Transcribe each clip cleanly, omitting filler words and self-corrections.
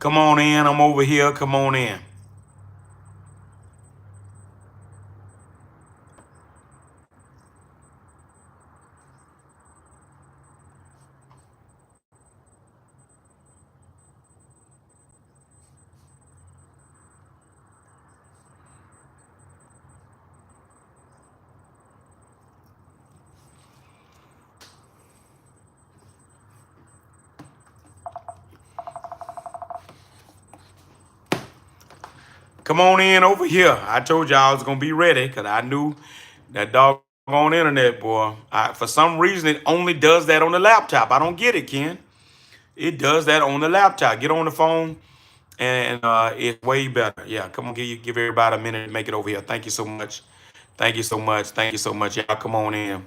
Come on in. I'm over here. Come on in. Come on in over here. I told y'all I was gonna be ready because I knew that doggone internet, boy. For some reason, it only does that on the laptop. I don't get it, Ken. It does that on the laptop. Get on the phone, and it's way better. Yeah, come on, give everybody a minute to make it over here. Thank you so much. Thank you so much. Thank you so much. Y'all come on in.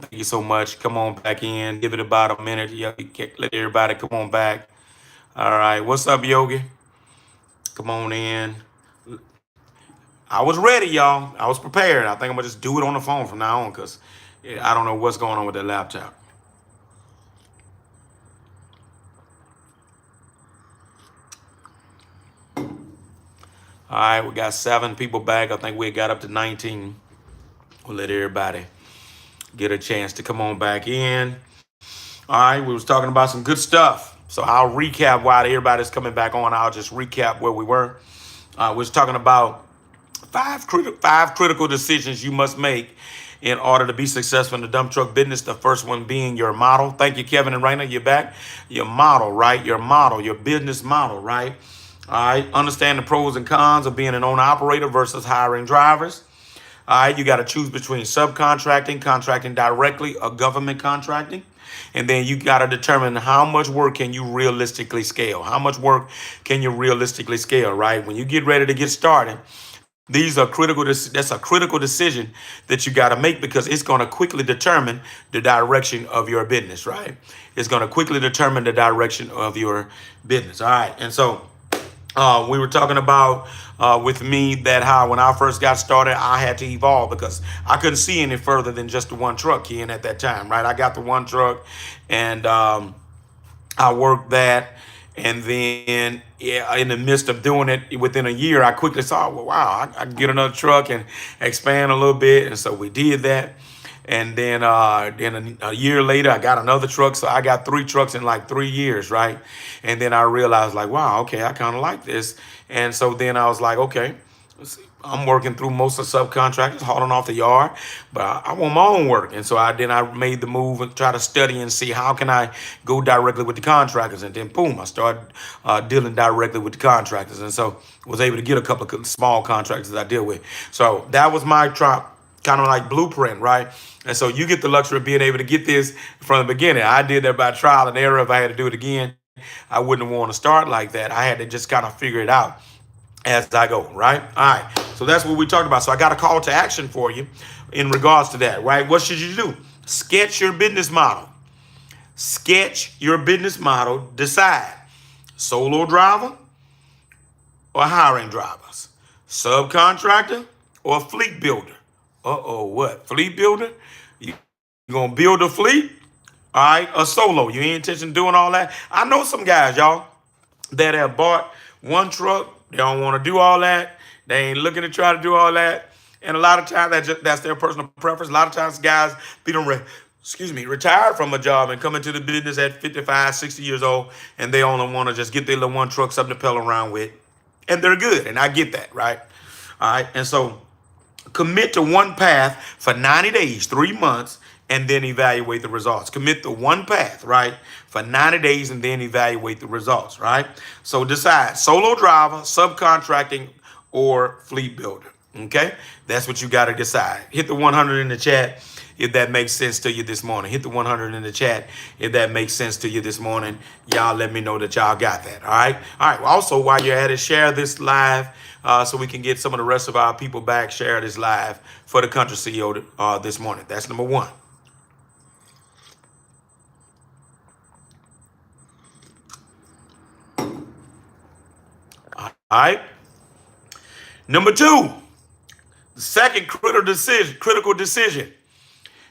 Thank you so much. Come on back in. Give it about a minute. Yeah, let everybody come on back. All right. What's up, Yogi? Come on in. I was ready, y'all. I was prepared. I think I'm gonna just do it on the phone from now on because I don't know what's going on with the laptop. All right, we got 7 people back. I think we got up to 19. We'll let everybody get a chance to come on back in. All right, we was talking about some good stuff. So I'll recap while everybody's coming back on. I'll just recap where we were. We was talking about five critical decisions you must make in order to be successful in the dump truck business. The first one being your model. Thank you, Kevin and Raina. You're back. Your model, right? Your model, your business model, right? All right. Understand the pros and cons of being an owner operator versus hiring drivers. All right. You got to choose between subcontracting, contracting directly, or government contracting. And then you got to determine how much work can you realistically scale? How much work can you realistically scale, right? When you get ready to get started, these are critical. That's a critical decision that you got to make because it's going to quickly determine the direction of your business, right? It's going to quickly determine the direction of your business. All right. And so we were talking about with me that how when I first got started, I had to evolve because I couldn't see any further than just the one truck, Ken, at that time, right? I got the one truck and I worked that. And then yeah, in the midst of doing it within a year, I quickly saw, well, wow, I can get another truck and expand a little bit. And so we did that. And then a year later, I got another truck. So I got 3 trucks in like 3 years, right? And then I realized like, wow, okay, I kind of like this. And so then I was like, okay, let's see. I'm working through most of the subcontractors, hauling off the yard, but I want my own work. And so I made the move and try to study and see how can I go directly with the contractors. And then boom, I started dealing directly with the contractors. And so was able to get a couple of small contractors that I deal with. So that was my kind of like blueprint, right? And so you get the luxury of being able to get this from the beginning. I did that by trial and error. If I had to do it again, I wouldn't want to start like that. I had to just kind of figure it out as I go, right? All right. So that's what we talked about. So I got a call to action for you in regards to that, right? What should you do? Sketch your business model. Sketch your business model. Decide solo driver or hiring drivers, subcontractor or fleet builder. What? Fleet builder? You gonna build a fleet? All right, a solo. You ain't intention doing all that. I know some guys, y'all, that have bought one truck. They don't want to do all that. They ain't looking to try to do all that. And a lot of times that's their personal preference. A lot of times guys be retired from a job and come into the business at 55, 60 years old, and they only want to just get their little one truck, something to pedal around with. And they're good. And I get that, right? All right. And so commit to one path for 90 days, 3 months, and then evaluate the results. Commit to one path, right, for 90 days and then evaluate the results, right? So decide solo driver, subcontracting, or fleet builder, okay? That's what you got to decide. Hit the 100 in the chat if that makes sense to you this morning. Hit the 100 in the chat if that makes sense to you this morning. Y'all let me know that y'all got that, all right? All right, well, also, while you're at it, share this live so we can get some of the rest of our people back. Share this live for the country CEO this morning. That's number 1. All right. Number 2, the second critical decision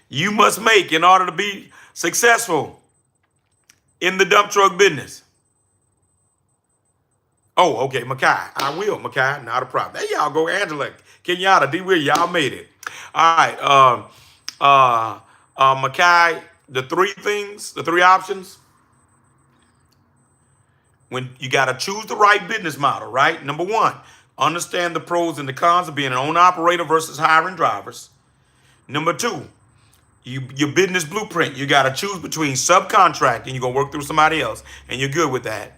you must make in order to be successful in the dump truck business. Oh, okay, Makai. I will, Makai. Not a problem. There y'all go, Angela, Kenyatta, D. Will, y'all made it. All right. Makai, the three things, the three options, when you got to choose the right business model, right? Number one, understand the pros and the cons of being an owner operator versus hiring drivers. Number two, your business blueprint. You got to choose between subcontracting, you're going to work through somebody else, and you're good with that.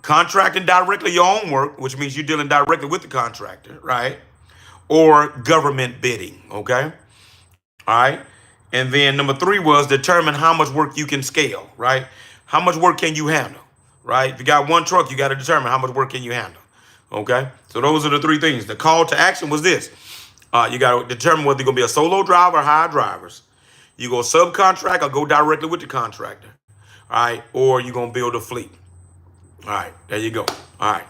Contracting directly your own work, which means you're dealing directly with the contractor, right? Or government bidding, okay? All right. And then number three was determine how much work you can scale, right? How much work can you handle, right? If you got one truck, you got to determine how much work can you handle, okay? So those are the three things. The call to action was this. You got to determine whether you're going to be a solo driver or hire drivers. You go subcontract or go directly with the contractor, all right? Or you're going to build a fleet. All right, there you go. All right.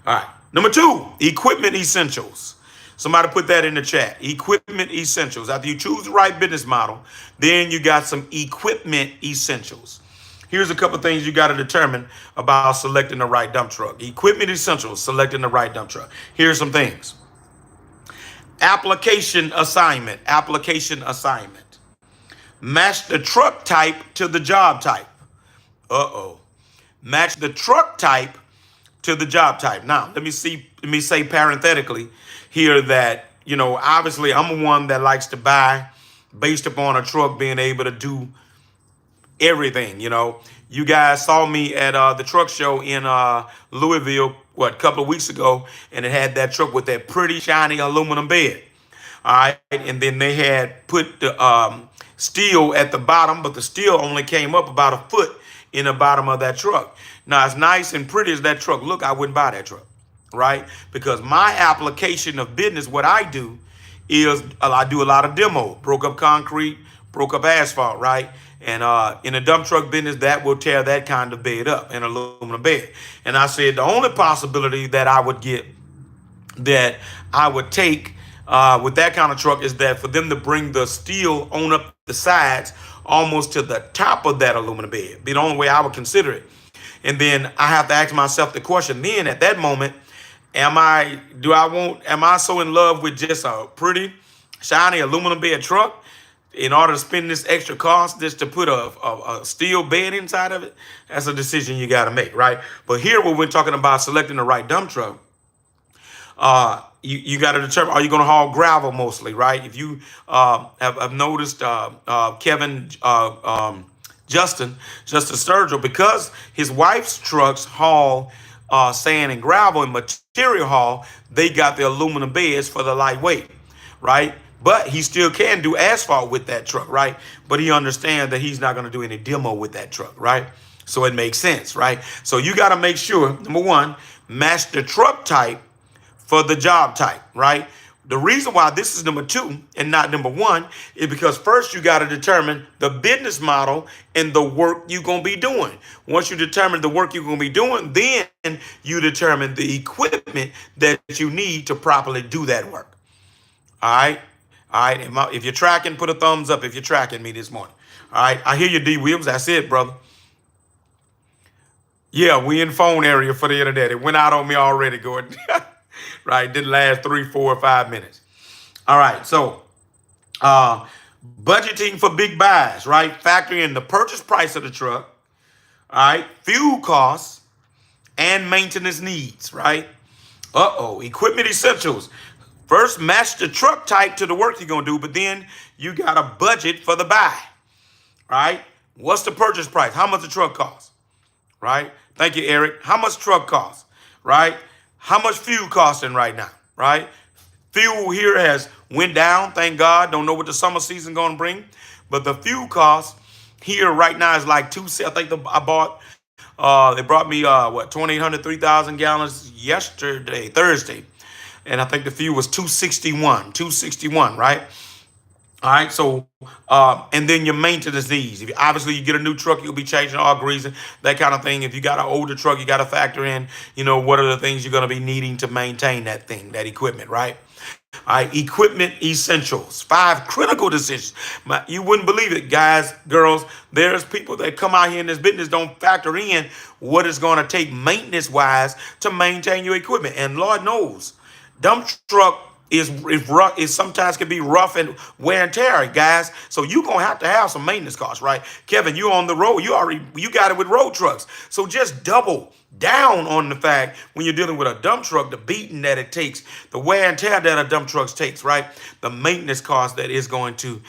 All right. Number two, equipment essentials. Somebody put that in the chat. Equipment essentials. After you choose the right business model, then you got some equipment essentials. Here's a couple things you got to determine about selecting the right dump truck. Equipment essentials, selecting the right dump truck. Here's some things. Application assignment. Application assignment. Match the truck type to the job type. Uh-oh. Match the truck type to the job type. Now, let me say parenthetically here that, obviously I'm one that likes to buy based upon a truck being able to do everything. You guys saw me at the truck show in Louisville, a couple of weeks ago, and it had that truck with that pretty shiny aluminum bed. All right. And then they had put the steel at the bottom, but the steel only came up about a foot in the bottom of that truck. Now, as nice and pretty as that truck look, I wouldn't buy that truck, right? Because my application of business, what I do is I do a lot of demo, broke up concrete, broke up asphalt, right? And in a dump truck business, that will tear that kind of bed up, an aluminum bed. And I said the only possibility that I would get, that I would take with that kind of truck, is that for them to bring the steel on up the sides almost to the top of that aluminum bed. Be the only way I would consider it. And then I have to ask myself the question, then at that moment, am I so in love with just a pretty shiny aluminum bed truck in order to spend this extra cost just to put a steel bed inside of it? That's a decision you got to make, right? But here, when we're talking about selecting the right dump truck, you got to determine, are you going to haul gravel mostly, right? If you have noticed Justin Sturgill, because his wife's trucks haul sand and gravel and material haul, they got the aluminum beds for the lightweight, right? But he still can do asphalt with that truck, right? But he understands that he's not going to do any demo with that truck, right? So it makes sense, right? So you got to make sure, number one, match the truck type for the job type, right? The reason why this is number two and not number one is because first you got to determine the business model and the work you're going to be doing. Once you determine the work you're going to be doing, then you determine the equipment that you need to properly do that work. All right? All right. If you're tracking, put a thumbs up if you're tracking me this morning. All right. I hear you, D. Williams. That's it, brother. Yeah, we in phone area for the internet. It went out on me already, Gordon. Right? Didn't last 3, 4, or 5 minutes. All right. So budgeting for big buys, right? Factoring in the purchase price of the truck, all right? Fuel costs and maintenance needs, right? Equipment essentials. First, match the truck type to the work you're going to do, but then you got a budget for the buy, right? What's the purchase price? How much the truck costs, right? Thank you, Eric. How much truck costs, right? How much fuel costing right now, right? Fuel here has went down, thank God. Don't know what the summer season going to bring, but the fuel cost here right now is like I think I bought, they brought me 2,800, 3,000 gallons yesterday, Thursday. And I think the fuel was 261, right? All right, so, and then your maintenance needs. If obviously you get a new truck, you'll be changing oil, greasing, that kind of thing. If you got an older truck, you got to factor in, what are the things you're going to be needing to maintain that thing, that equipment, right? All right, equipment essentials. 5 critical decisions. You wouldn't believe it, guys, girls. There's people that come out here in this business don't factor in what it's going to take maintenance-wise to maintain your equipment. And Lord knows, dump truck is rough. It sometimes can be rough and wear and tear, guys. So you're gonna have some maintenance costs, right? Kevin, you on the road. You got it with road trucks. So just double down on the fact when you're dealing with a dump truck, the beating that it takes, the wear and tear that a dump truck takes, right? The maintenance cost that is going to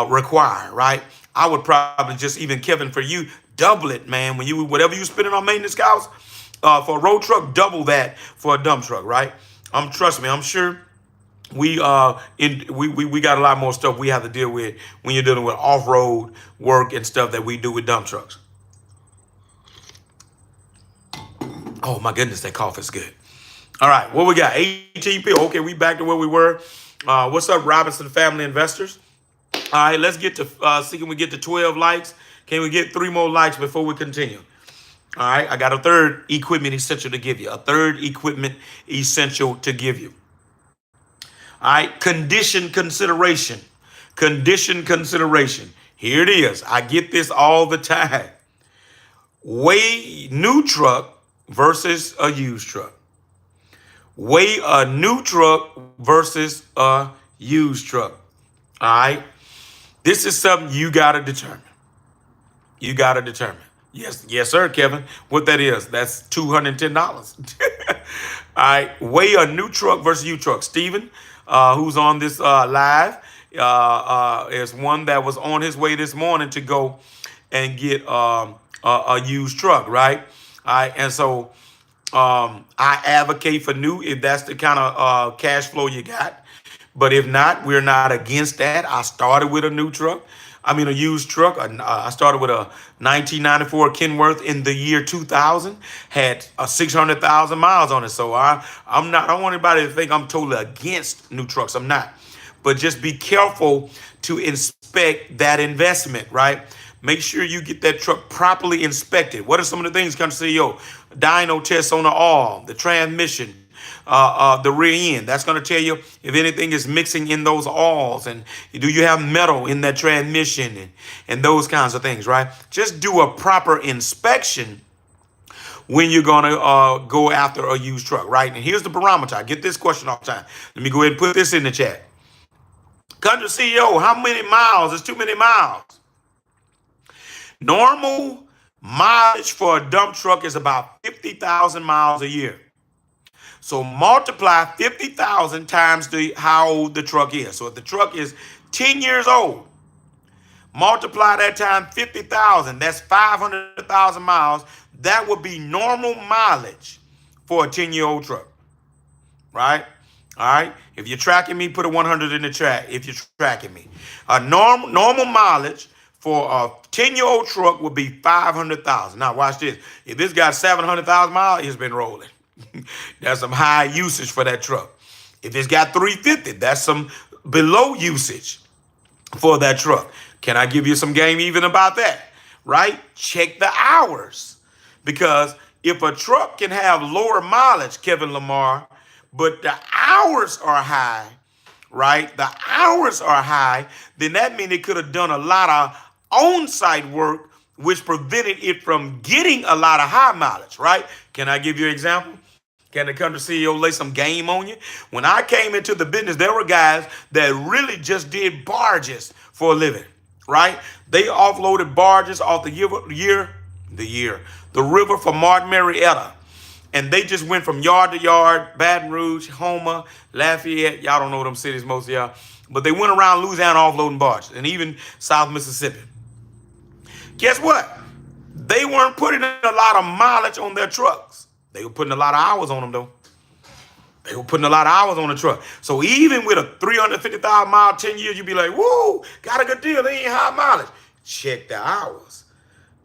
require, right? I would probably just, even Kevin, for you, double it, man. When you, whatever you spending on maintenance costs for a road truck, double that for a dump truck, right? Trust me, I'm sure we got a lot more stuff we have to deal with when you're dealing with off-road work and stuff that we do with dump trucks. Oh my goodness, that coffee is good. All right, what we got? 18 people. Okay, we back to where we were. What's up, Robinson family investors? All right, let's get to see, can we get to 12 likes? Can we get 3 more likes before we continue? All right, I got a third equipment essential to give you. A third equipment essential to give you. All right, condition consideration. Condition consideration. Here it is. I get this all the time. Weigh new truck versus a used truck. Weigh a new truck versus a used truck. All right. This is something you got to determine. You got to determine. Yes, sir, Kevin. What that is, that's $210. All right. Weigh a new truck versus used truck. Stephen, who's on this live, is one that was on his way this morning to go and get a used truck, right? All right. And so I advocate for new if that's the kind of cash flow you got. But if not, we're not against that. I started with a new truck. A used truck. I started with a 1994 Kenworth in the year 2000. Had 600,000 miles on it. So I don't want anybody to think I'm totally against new trucks. I'm not. But just be careful to inspect that investment, right? Make sure you get that truck properly inspected. What are some of the things come to CEO? Dyno tests on the oil, the transmission, the rear end. That's going to tell you if anything is mixing in those oils, and do you have metal in that transmission, and those kinds of things, right? Just do a proper inspection when you're going to go after a used truck, right? And here's the barometer. I get this question all the time. Let me go ahead and put this in the chat. Country CEO, how many miles is too many miles? Normal mileage for a dump truck is about 50,000 miles a year. So multiply 50,000 times how old the truck is. So if the truck is 10 years old, multiply that times 50,000. That's 500,000 miles. That would be normal mileage for a 10-year-old truck, right? All right. If you're tracking me, put a 100 in the chat. If you're tracking me, a normal mileage for a 10-year-old truck would be 500,000. Now watch this. If this got 700,000 miles, it's been rolling. That's some high usage for that truck. If it's got 350, that's some below usage for that truck. Can I give you some game even about that? Right? Check the hours. Because if a truck can have lower mileage, Kevin Lamar, but the hours are high, right? The hours are high, then that means it could have done a lot of on-site work, which prevented it from getting a lot of high mileage, right? Can I give you an example? Can the country CEO lay some game on you? When I came into the business, there were guys that really just did barges for a living, right? They offloaded barges off the river from Martin Marietta. And they just went from yard to yard, Baton Rouge, Houma, Lafayette. Y'all don't know them cities, most of y'all. But they went around Louisiana offloading barges, and even South Mississippi. Guess what? They weren't putting a lot of mileage on their trucks. They were putting a lot of hours on them, though. They were putting a lot of hours on the truck. So even with a 350,000 mile, 10 years, you'd be like, woo, got a good deal. They ain't high mileage. Check the hours.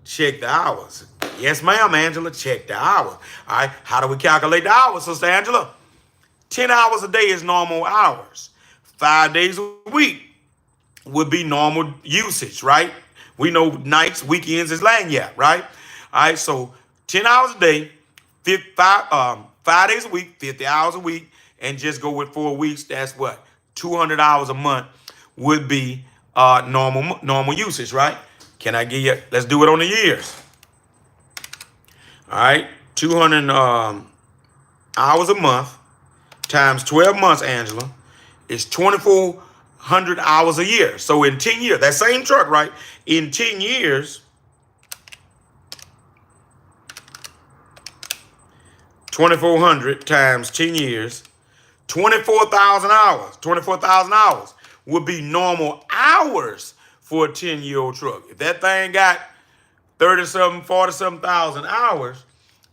Check the hours. Yes, ma'am, Angela. Check the hours. All right. How do we calculate the hours, Sister Angela? 10 hours a day is normal hours. 5 days a week would be normal usage, right? We know nights, weekends is lanyard, right? All right. So 10 hours a day, 5 days a week, 50 hours a week and just go with 4 weeks, that's what? 200 hours a month would be normal usage, right? Can I give you, let's do it on the years. All right, 200 hours a month times 12 months, Angela, is 2,400 hours a year. So in 10 years, that same truck, right? In 10 years, 2,400 times 10 years, 24,000 hours. 24,000 hours would be normal hours for a 10-year-old truck. If that thing got 30-something, 40-something thousand hours,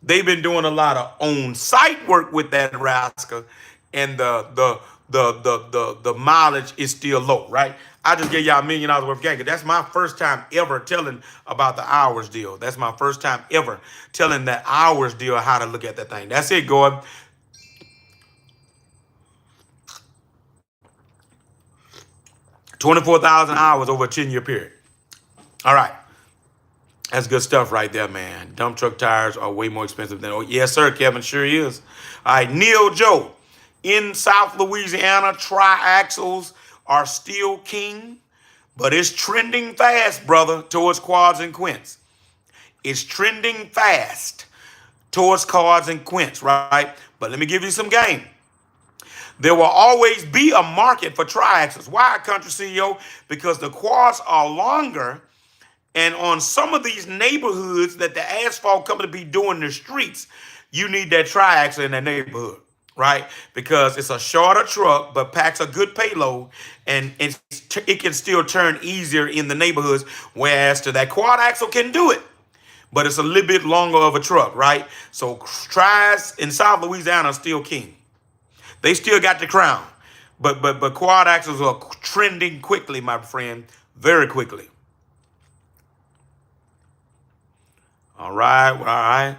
they've been doing a lot of on-site work with that rascal, and the mileage is still low, right? I just gave y'all $1 million worth of gang. That's my first time ever telling about the hours deal. That's my first time ever telling that hours deal, how to look at that thing. That's it, Gordon. 24,000 hours over a 10-year period. All right. That's good stuff right there, man. Dump truck tires are way more expensive than, oh, yes, sir, Kevin, sure is. All right, Neil Joe. In South Louisiana, triaxles are still king, but it's trending fast, brother, towards quads and quints. It's trending fast towards quads and quints, right? But let me give you some game. There will always be a market for triaxles. Why, country CEO? Because the quads are longer, and on some of these neighborhoods that the asphalt company be doing the streets, you need that triaxle in that neighborhood, right? Because it's a shorter truck, but packs a good payload, and it can still turn easier in the neighborhoods, whereas to that quad axle can do it, but it's a little bit longer of a truck, right? So tries in South Louisiana are still king. They still got the crown, but quad axles are trending quickly, my friend, very quickly. All right.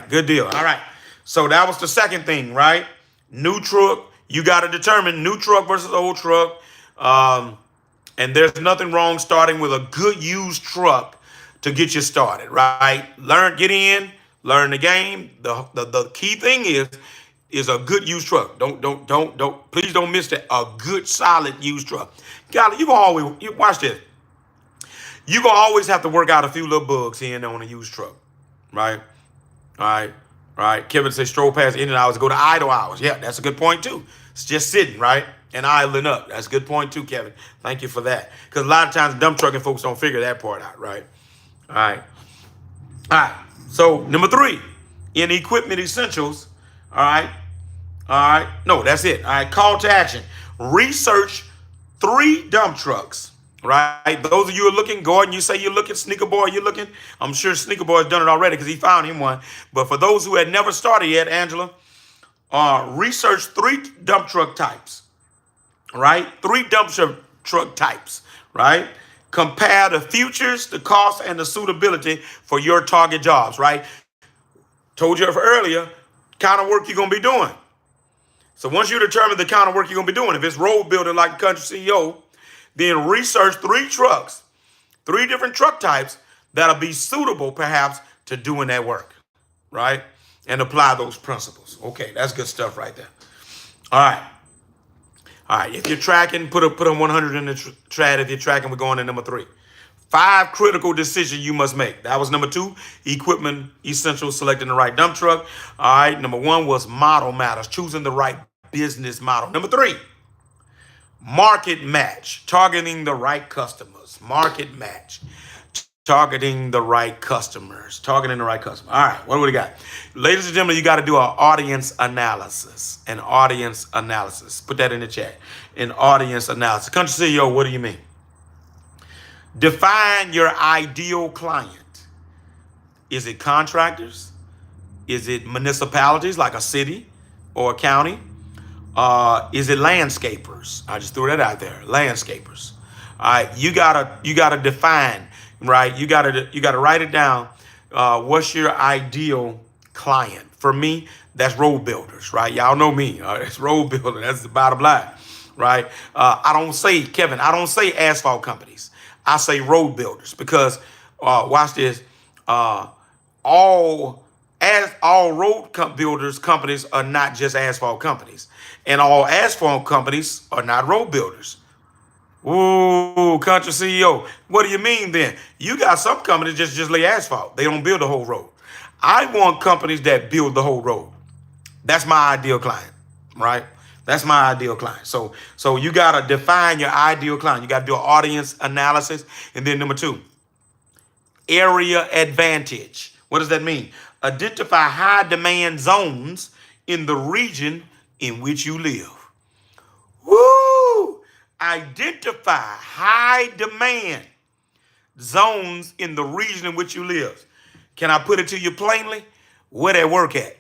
Good deal. All right. So that was the second thing, right? New truck. You got to determine new truck versus old truck. And there's nothing wrong starting with a good used truck to get you started, right? Get in, learn the game. The key thing is a good used truck. Please don't miss that. A good, solid used truck. Golly, watch this. You're going to always have to work out a few little bugs here and there on a used truck, right? All right. Kevin says stroll past engine hours, go to idle hours. Yeah, that's a good point too. It's just sitting, right? And idling up. That's a good point too, Kevin. Thank you for that. Because a lot of times dump trucking folks don't figure that part out, right? All right. So number 3, in equipment essentials, all right. No, that's it. All right, call to action. Research 3 dump trucks. Right, those of you who are looking, Gordon, you say you're looking, Sneaker Boy, you're looking. I'm sure Sneaker Boy has done it already because he found him one. But for those who had never started yet, Angela, research 3 dump truck types. Right, 3 dump truck types. Right, compare the features, the cost, and the suitability for your target jobs. Right, told you earlier, kind of work you're gonna be doing. So once you determine the kind of work you're gonna be doing, if it's road building like Country CEO, then research 3 trucks, 3 different truck types that'll be suitable perhaps to doing that work, right? And apply those principles. Okay, that's good stuff right there. All right. If you're tracking, put a 100 in the trad. If you're tracking, we're going to number 3. 5 critical decisions you must make. That was number 2, equipment essentials, selecting the right dump truck. All right, number 1 was model matters, choosing the right business model. Number 3, market match, targeting the right customers. Market match, targeting the right customers. All right, what do we got? Ladies and gentlemen, you got to do an audience analysis. Put that in the chat. An audience analysis. Country CEO, what do you mean? Define your ideal client. Is it contractors? Is it municipalities like a city or a county? Is it landscapers? I just threw that out there. Landscapers. All right, you gotta define, right? You gotta write it down. What's your ideal client? For me, that's road builders, right? Y'all know me. It's road builder. That's the bottom line, right? I don't say asphalt companies. I say road builders because watch this. All as all builders companies are not just asphalt companies, and all asphalt companies are not road builders. Ooh, country CEO. What do you mean then? You got some companies just lay asphalt. They don't build the whole road. I want companies that build the whole road. That's my ideal client, right? That's my ideal client. So you gotta define your ideal client. You gotta do an audience analysis, and then number two, area advantage. What does that mean? Identify high demand zones in the region in which you live. Woo! Identify high demand zones in the region in which you live. Can I put it to you plainly? Where they work at.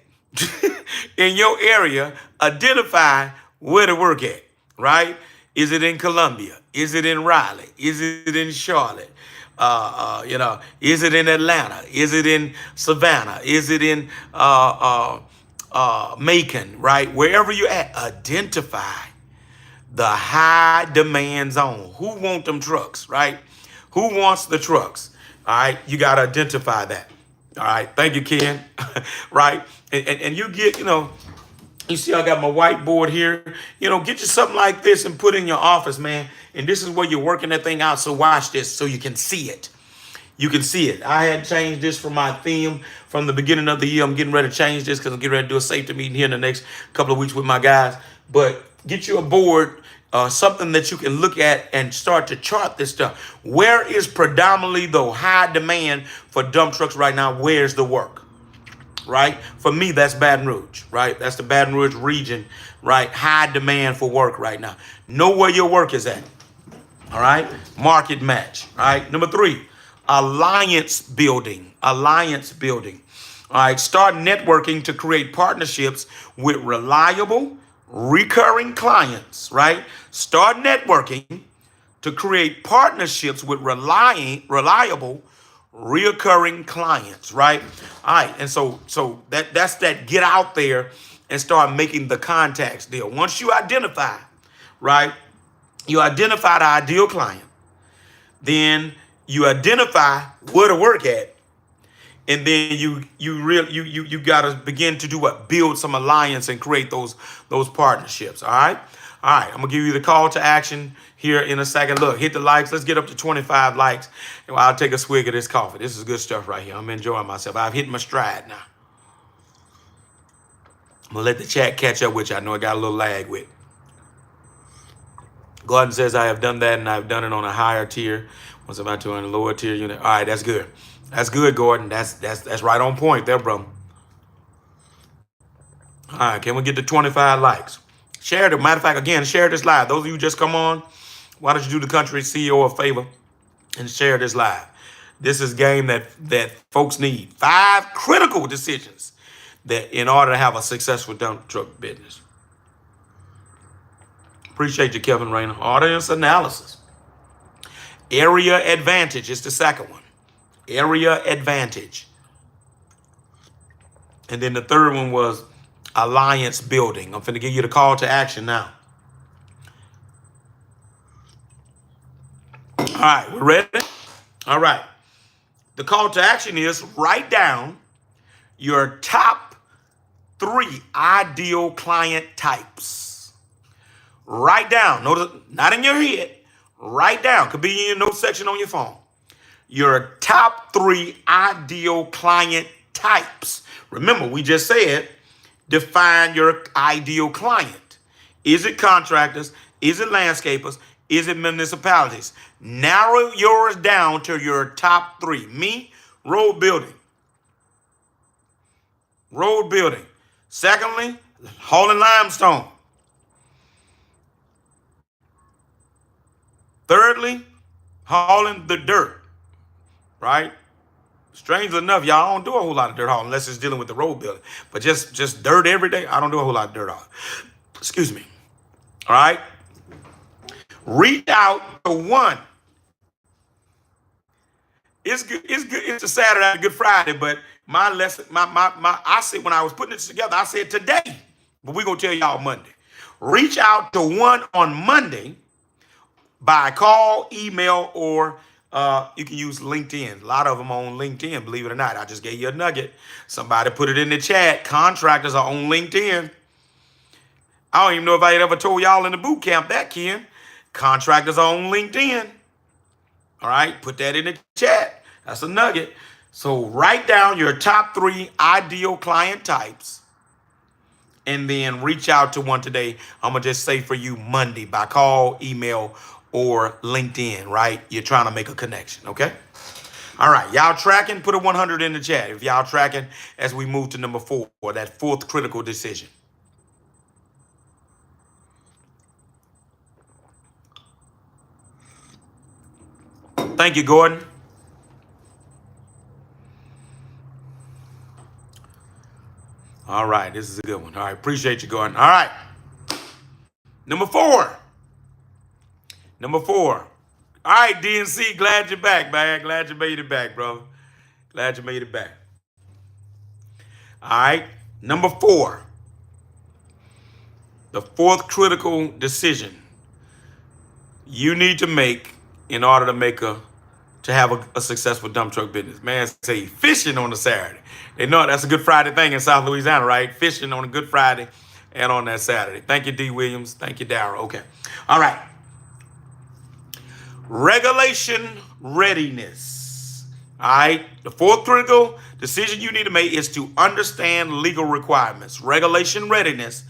In your area, identify where to work at, right? Is it in Columbia? Is it in Raleigh? Is it in Charlotte? Is it in Atlanta? Is it in Savannah? Is it in Macon, right? Wherever you're at, identify the high demand zone. Who want them trucks, right? Who wants the trucks? All right, you got to identify that. All right, thank you, Ken. Right, and you get, you see I got my whiteboard here. Get you something like this and put in your office, man. And this is where you're working that thing out. So watch this so you can see it. You can see it. I had changed this from my theme from the beginning of the year. I'm getting ready to change this because I'm getting ready to do a safety meeting here in the next couple of weeks with my guys. But get you a board, something that you can look at and start to chart this stuff. Where is predominantly the high demand for dump trucks right now? Where's the work? Right? For me, that's Baton Rouge, right? That's the Baton Rouge region, right? High demand for work right now. Know where your work is at. All right? Market match. All right? Number three, alliance building. Alliance building. All right? Start networking to create partnerships with reliable, recurring clients, right? Start networking to create partnerships with reliable, reoccurring clients, right? All right, and so that's that. Get out there and start making the contacts deal. Once you identify, right? You identify the ideal client, then you identify where to work at, and then you gotta begin to do what? Build some alliance and create those partnerships. All right. I'm gonna give you the call to action here in a second. Look, hit the likes. Let's get up to 25 likes, and I'll take a swig of this coffee. This is good stuff right here. I'm enjoying myself. I've hit my stride now. I'm gonna let the chat catch up with you. I know I got a little lag with. Gordon says I have done that, and I've done it on a higher tier. Once about to on a lower tier unit. All right, that's good. That's good, Gordon. That's right on point there, bro. All right, can we get to 25 likes? Share it. Matter of fact, again, share this live. Those of you who just come on, why don't you do the country CEO a favor and share this live? This is game that folks need. 5 critical decisions that in order to have a successful dump truck business. Appreciate you, Kevin Rayner. Audience analysis. Area advantage is the second one. Area advantage. And then the third one was alliance building. I'm finna give you the call to action now. All right, we're ready? All right. The call to action is write down your top 3 ideal client types. Write down, notice, not in your head, write down, could be in your notes section on your phone. Your top 3 ideal client types. Remember, we just said, define your ideal client. Is it contractors? Is it landscapers? Is it municipalities? Narrow yours down to your top 3. Me, road building. Road building. Secondly, hauling limestone. Thirdly, hauling the dirt, right? Strangely enough, y'all don't do a whole lot of dirt hauling unless it's dealing with the road building. But just dirt every day, I don't do a whole lot of dirt hauling. Excuse me. All right? Reach out to one. It's good. It's a Saturday, Good Friday, but my lesson, I said when I was putting this together, I said today, but we're gonna tell y'all Monday. Reach out to one on Monday by call, email, or You can use LinkedIn. A lot of them on LinkedIn, believe it or not. I just gave you a nugget. Somebody put it in the chat. Contractors are on LinkedIn. I don't even know if I had ever told y'all in the boot camp that, Ken. Contractors are on LinkedIn. All right, put that in the chat. That's a nugget. So write down your top 3 ideal client types and then reach out to one today. I'm going to just say for you Monday by call, email, or LinkedIn, right? You're trying to make a connection, okay? All right, y'all tracking? Put a 100 in the chat if y'all tracking as we move to number 4, that 4th critical decision. Thank you, Gordon. All right, this is a good one. All right, appreciate you, Gordon. All right, number 4. Number 4. All right, DNC, glad you're back, man. Glad you made it back, brother. Glad you made it back. All right, number 4. The 4th critical decision you need to make in order to have a successful dump truck business. Man, say fishing on a Saturday. They know that's a Good Friday thing in South Louisiana, right? Fishing on a Good Friday and on that Saturday. Thank you, D. Williams. Thank you, Darrell. Okay. All right. Regulation readiness. All right. The 4th critical decision you need to make is to understand legal requirements. Regulation readiness,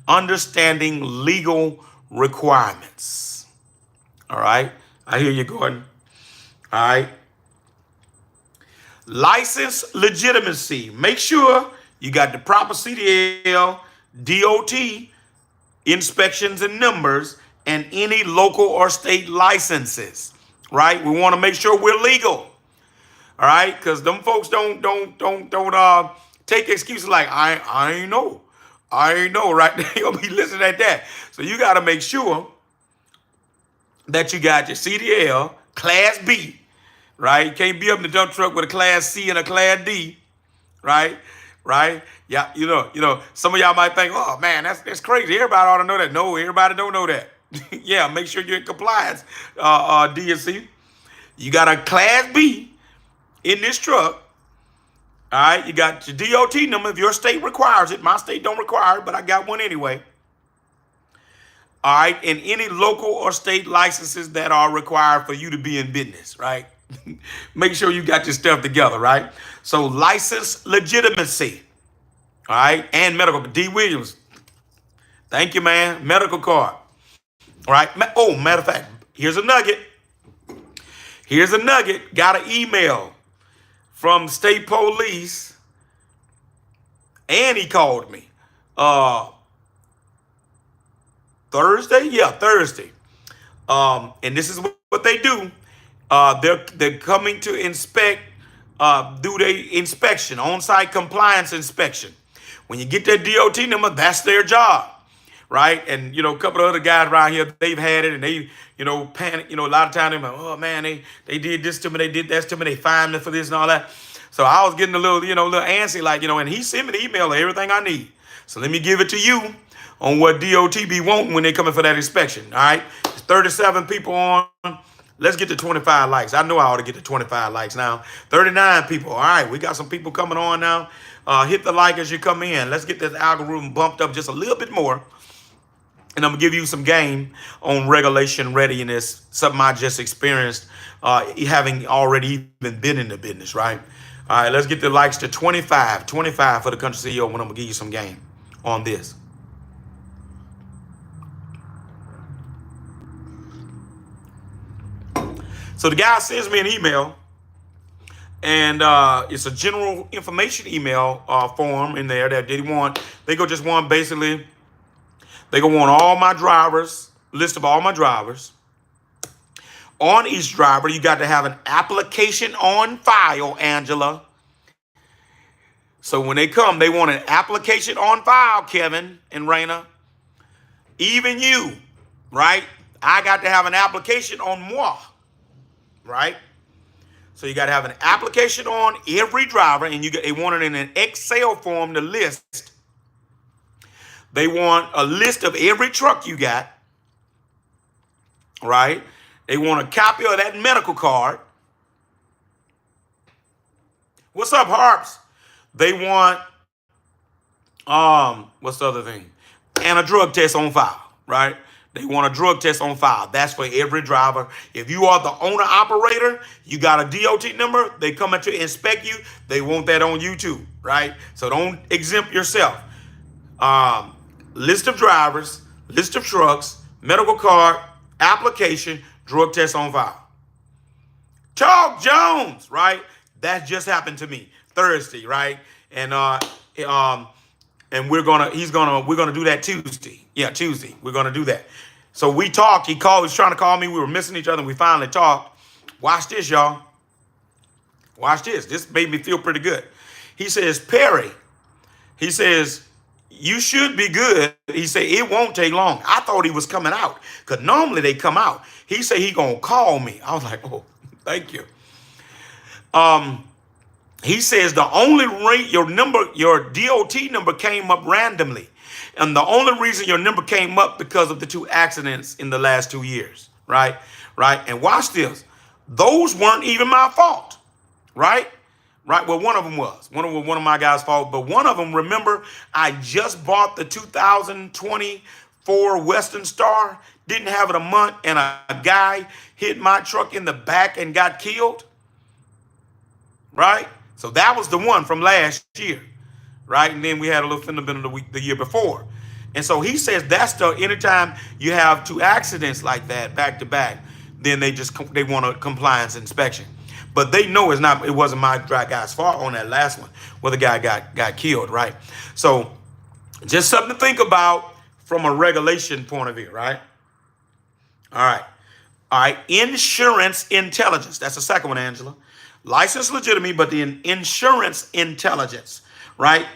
understanding legal requirements. All right. I hear you, Gordon. All right. License legitimacy. Make sure you got the proper CDL, DOT inspections and numbers, and any local or state licenses. Right. We want to make sure we're legal. All right, because them folks don't take excuses like I ain't know, right? They gonna be listening at that. So you got to make sure that you got your CDL Class B. Right? You can't be up in the dump truck with a Class C and a Class D, right? Right? Yeah, you know, some of y'all might think, oh man, that's crazy. Everybody ought to know that. No, everybody don't know that. Yeah, make sure you're in compliance, DNC. You got a Class B in this truck. All right, you got your DOT number if your state requires it. My state don't require it, but I got one anyway. All right, and any local or state licenses that are required for you to be in business, right? Make sure you got your stuff together, right? So license legitimacy, all right, and medical. D. Williams, thank you, man. Medical card, all right. Oh, matter of fact, here's a nugget. Here's a nugget. Got an email from state police, and he called me Thursday. Yeah, Thursday. And this is what they do. They're coming to inspect, do their inspection, on-site compliance inspection. When you get that DOT number, that's their job, right? And, a couple of other guys around here, they've had it and they, panic. A lot of times they're like, oh man, they did this to me, they did that to me, they fined me for this and all that. So I was getting a little, little antsy, like, and he sent me the email of everything I need. So let me give it to you on what DOT be wanting when they coming for that inspection, all right? 37 people on. Let's get to 25 likes. I know I ought to get to 25 likes now. 39 people. All right, we got some people coming on now. Hit the like as you come in. Let's get this algorithm bumped up just a little bit more. And I'm going to give you some game on regulation readiness, something I just experienced, having already even been in the business, right? All right, let's get the likes to 25. 25 for the country CEO when I'm going to give you some game on this. So the guy sends me an email, and it's a general information email form in there that they just want basically, they go want all my drivers, list of all my drivers. On each driver, you got to have an application on file, Angela. So when they come, they want an application on file, Kevin and Raina. Even you, right? I got to have an application on moi. Right? So you got to have an application on every driver, and they want it in an Excel form to list. They want a list of every truck you got. Right? They want a copy of that medical card. What's up, Harps? They want what's the other thing? And a drug test on file, right? They want a drug test on file. That's for every driver. If you are the owner operator, you got a DOT number, they come to inspect you, they want that on you too, right? So don't exempt yourself. Um, List of drivers, list of trucks, medical card, application, drug test on file. Chalk Jones, right? That just happened to me Thursday, right? And um and we're gonna do that Tuesday. Yeah, Tuesday. We're gonna do that. So we talked. He was trying to call me. We were missing each other, and we finally talked. Watch this, y'all. Watch this. This made me feel pretty good. He says, Perry, he says, you should be good. He said, it won't take long. I thought he was coming out, because normally they come out. He said he gonna call me. I was like, oh, thank you. He says the only rate your DOT number came up randomly. And the only reason your number came up because of the 2 accidents in the last 2 years, right? Right? And watch this. Those weren't even my fault, right? Right? Well, one of them was. One of my guys' fault. But one of them, remember, I just bought the 2024 Western Star, didn't have it a month, and a guy hit my truck in the back and got killed, right? So that was the one from last year, right? And then we had a little fender bender the year before. And so he says that's anytime you have 2 accidents like that back to back, then they want a compliance inspection. But they know it wasn't my guy's fault on that last one where the guy got killed, right? So just something to think about from a regulation point of view, right? All right. All right. Insurance intelligence. That's the second one, Angela. License legitimate, but the insurance intelligence, right?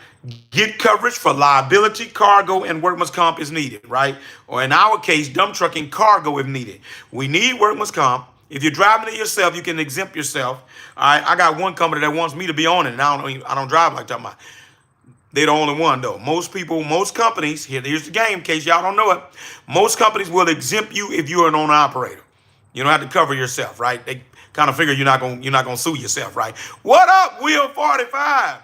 Get coverage for liability, cargo, and workman's comp is needed, right? Or in our case, dump trucking cargo if needed. We need workman's comp. If you're driving it yourself, you can exempt yourself. All right, I got one company that wants me to be on it, and I don't drive like that. They're the only one, though. Most companies, here's the game in case y'all don't know it. Most companies will exempt you if you're an owner operator. You don't have to cover yourself, right? They kind of figure you're not gonna sue yourself, right? What up, Wheel 45?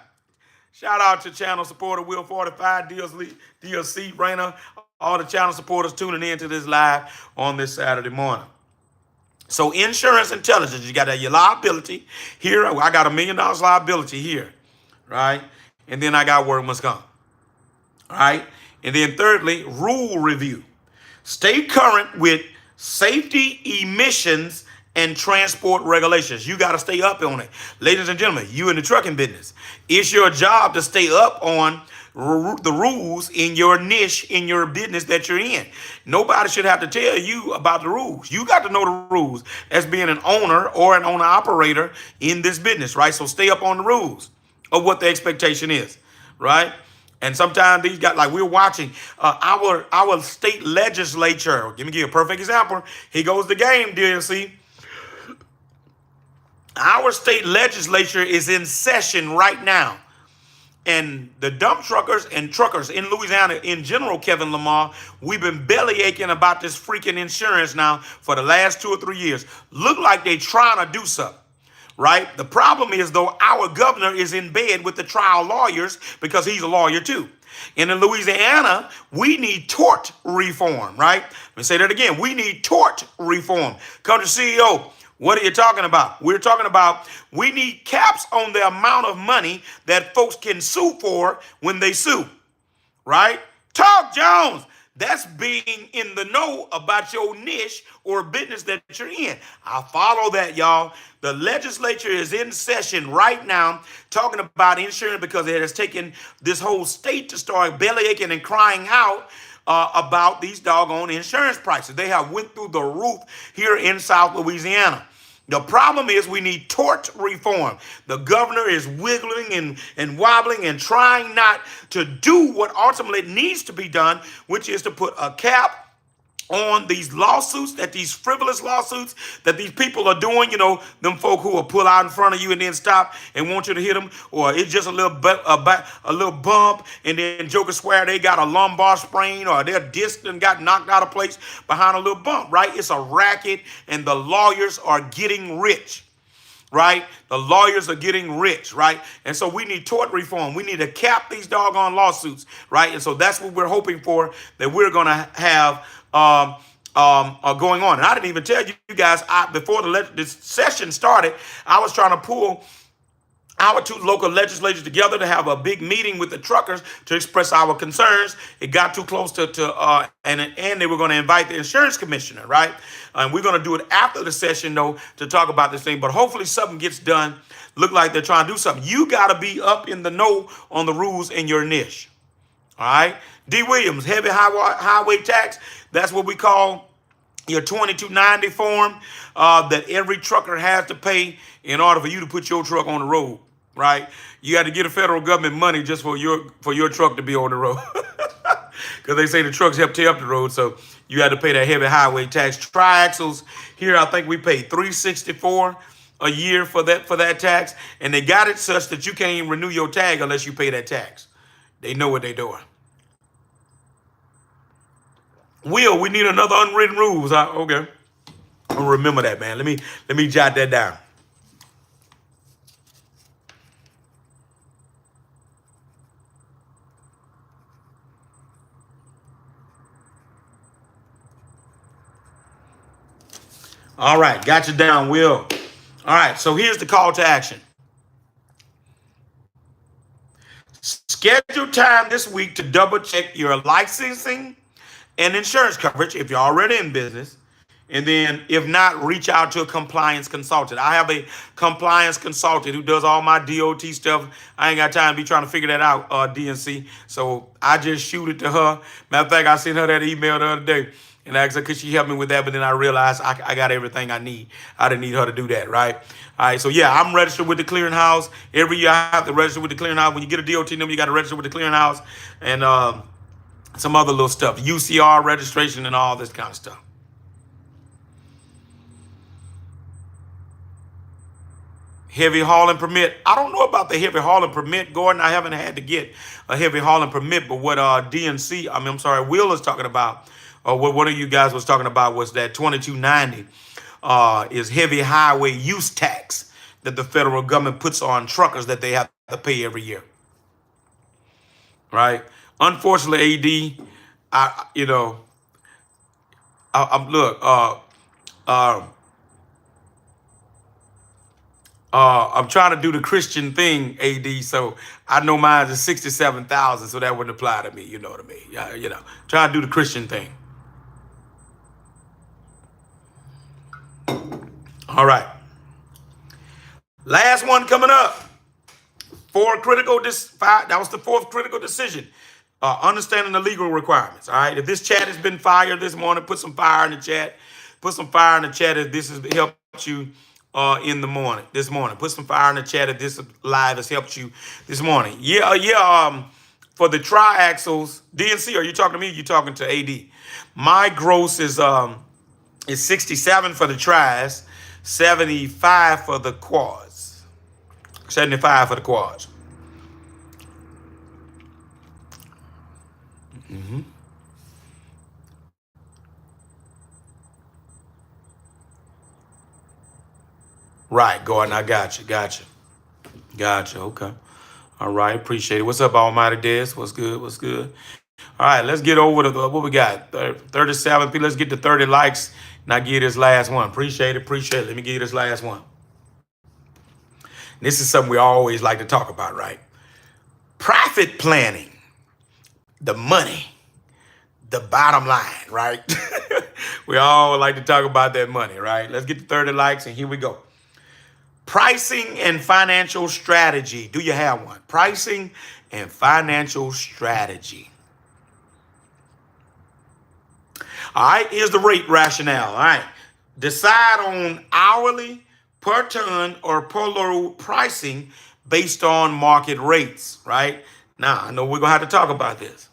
Shout out to channel supporter Wheel 45, DLC, Raina, all the channel supporters tuning in to this live on this Saturday morning. So insurance intelligence, you got your liability here. I got $1 million liability here, right? And then I got workman's comp, all right? And then thirdly, rule review. Stay current with safety, emissions, and transport regulations. You got to stay up on it. Ladies and gentlemen, you in the trucking business, it's your job to stay up on the rules in your niche, in your business that you're in. Nobody should have to tell you about the rules. You got to know the rules as being an owner or an owner operator in this business, right? So stay up on the rules of what the expectation is, right? And sometimes these guys, like we're watching our state legislature. Give me a perfect example. Here goes the game, DNC. Our state legislature is in session right now. And the dump truckers and truckers in Louisiana in general, Kevin Lamar, we've been belly aching about this freaking insurance now for the last 2 or 3 years. Look like they're trying to do something, right? The problem is, though, our governor is in bed with the trial lawyers because he's a lawyer, too. And in Louisiana, we need tort reform, right? Let me say that again. We need tort reform. Country CEO, what are you talking about? We're talking about we need caps on the amount of money that folks can sue for when they sue, right? Talk Jones. That's being in the know about your niche or business that you're in. I follow that, y'all. The legislature is in session right now talking about insurance because it has taken this whole state to start belly aching and crying out about these doggone insurance prices. They have went through the roof here in South Louisiana. The problem is we need tort reform. The governor is wiggling and wobbling and trying not to do what ultimately needs to be done, which is to put a cap on these lawsuits, that these frivolous lawsuits that these people are doing, you know, them folk who will pull out in front of you and then stop and want you to hit them, or it's just a little bump, and then joker swear they got a lumbar sprain or their disc and got knocked out of place behind a little bump, right? It's a racket, and the lawyers are getting rich. right? The lawyers are getting rich, right? And so we need tort reform. We need to cap these doggone lawsuits, right? And so that's what we're hoping for, that we're going to have going on. And I didn't even tell you guys, before this session started, I was trying to pull our two local legislatures together to have a big meeting with the truckers to express our concerns. It got too close and they were going to invite the insurance commissioner, right? And we're going to do it after the session, though, to talk about this thing. But hopefully something gets done. Look like they're trying to do something. You got to be up in the know on the rules in your niche, all right? D. Williams, heavy highway tax. That's what we call your 2290 form that every trucker has to pay in order for you to put your truck on the road, right? You got to get the federal government money just for your truck to be on the road, because they say the trucks help tear up the road, so you had to pay that heavy highway tax. Triaxles here, I think we pay $364 a year for that tax, and they got it such that you can't even renew your tag unless you pay that tax. They know what they're doing. Will, we need another unwritten rules. Okay. I'll remember that, man. Let me jot that down. All right, got you down, Will. All right, so here's the call to action. Schedule time this week to double check your licensing and insurance coverage if you're already in business. And then if not, reach out to a compliance consultant. I have a compliance consultant who does all my DOT stuff. I ain't got time to be trying to figure that out, DNC. So I just shoot it to her. Matter of fact, I sent her that email the other day and asked her, could she help me with that? But then I realized I got everything I need. I didn't need her to do that, right? All right, so yeah, I'm registered with the clearinghouse. Every year I have to register with the clearinghouse. When you get a DOT number, you got to register with the clearinghouse and some other little stuff, UCR registration and all this kind of stuff. Heavy hauling permit. I don't know about the heavy hauling permit, Gordon. I haven't had to get a heavy hauling permit, but what Will is talking about, or what one of you guys was talking about, was that 2290 is heavy highway use tax that the federal government puts on truckers that they have to pay every year. Right? Unfortunately, AD, I'm trying to do the Christian thing, AD, so I know mine is 67,000, so that wouldn't apply to me. You know what I mean? Yeah, trying to do the Christian thing. All right. Last one coming up. That was the fourth critical decision. Understanding the legal requirements. All right. If this chat has been fired this morning, put some fire in the chat. Put some fire in the chat if this has helped you this morning. Put some fire in the chat if this live has helped you this morning. For the triaxles, DNC, are you talking to me? Or you talking to AD? My gross is 67 for the tris, 75 for the quads. 75 for the quads. Mm-hmm. Right, Gordon, I got you. Okay. All right, appreciate it. What's up, Almighty Des? What's good? All right, let's get over to what we got. 37 people. Let's get to 30 likes, and I give you this last one. Appreciate it. Let me give you this last one. This is something we always like to talk about, right? Profit planning. The money. The bottom line, right? We all like to talk about that money, right? Let's get to 30 likes, and here we go. Pricing and financial strategy. Do you have one? Pricing and financial strategy. All right, here's the rate rationale. All right, decide on hourly, per ton, or per load pricing based on market rates, right? Now, I know we're going to have to talk about this.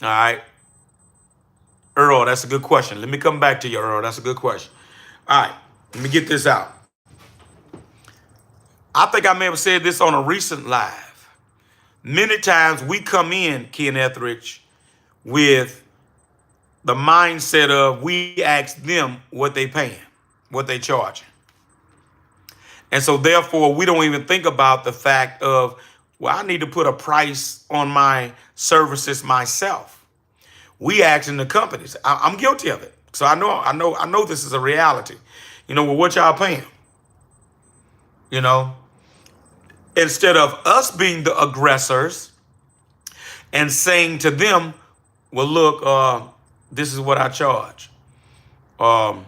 All right. Earl, that's a good question. Let me come back to you, Earl. That's a good question. All right, let me get this out. I think I may have said this on a recent live. Many times we come in, Ken Etheridge, with the mindset of we ask them what they paying, what they charging. And so therefore, we don't even think about the fact of, well, I need to put a price on my services myself. We asking the companies. I'm guilty of it. So I know this is a reality. Well, what y'all paying? You know, instead of us being the aggressors and saying to them, well, look, this is what I charge. Um,